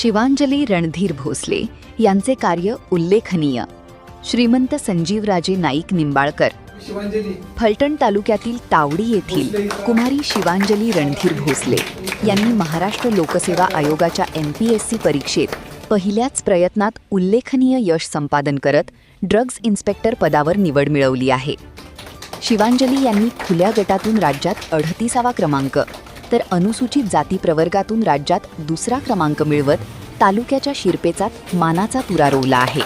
शिवांजली रणधीर भोसले यांचे कार्य उल्लेखनीय. श्रीमंत संजीवराजे नाईक निंबाळकर, फलटण तालुक्यातील तावडी येथील कुमारी शिवांजली रणधीर भोसले यांनी महाराष्ट्र लोकसेवा आयोगाच्या MPSC परीक्षेत पहिल्याच प्रयत्नात उल्लेखनीय यश संपादन करत ड्रग्ज इन्स्पेक्टर पदावर निवड मिळवली आहे. शिवांजली यांनी खुल्या गटातून राज्यात 38वा क्रमांक तर अनुसूचित जाती प्रवर्गातून राज्यात 2रा क्रमांक मिळवत तालुक्याच्या शिरपेचात मानाचा तुरा रोवला आहे,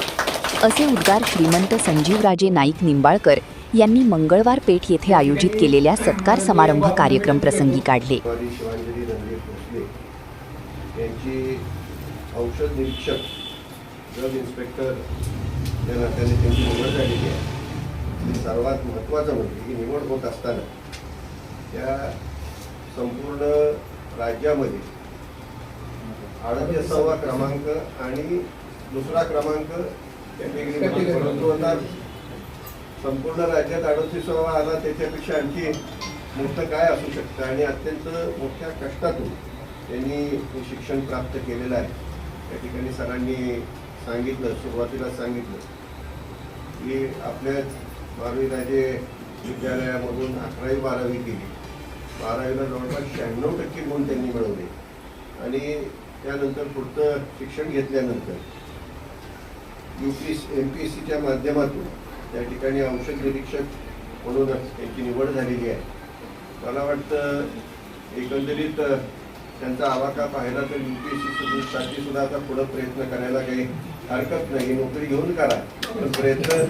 असे उद्गार श्रीमंत संजीवराजे नाईक निंबाळकर यांनी मंगळवार पेठ येथे आयोजित केलेल्या सत्कार समारंभ कार्यक्रम प्रसंगी काढले. शिवांजली रणधीर भोसले यांची औषध निरीक्षक ड्रग इन्स्पेक्टर या नात्याने त्यांची निवड झालेली आहे. सर्वात महत्त्वाचं म्हणजे ही निवड होत असताना त्या संपूर्ण राज्यामध्ये 38वा क्रमांक आणि 2रा क्रमांक परंतु आता संपूर्ण राज्यात 38वा आला, त्याच्यापेक्षा आणखी मोठं काय असू शकतं आणि अत्यंत मोठ्या कष्टातून त्यांनी हे शिक्षण प्राप्त केलेलं आहे. त्या ठिकाणी सरांनी सांगितलं, सुरुवातीला सांगितलं की आपल्याच महावीराजे विद्यालयामधून 11वी 12वी केली. 12वीला जवळपास 96% गुण त्यांनी मिळवले आणि त्यानंतर पुढचं शिक्षण घेतल्यानंतर MPSCच्या माध्यमातून त्या ठिकाणी औषध निरीक्षक म्हणूनच त्यांची निवड झालेली आहे. मला वाटतं एकंदरीत त्यांचा आवाका पाहिला तर UPSCसाठी सुद्धा आता पुढं प्रयत्न करायला काही हरकत नाही. नोकरी घेऊन करा, पण प्रयत्न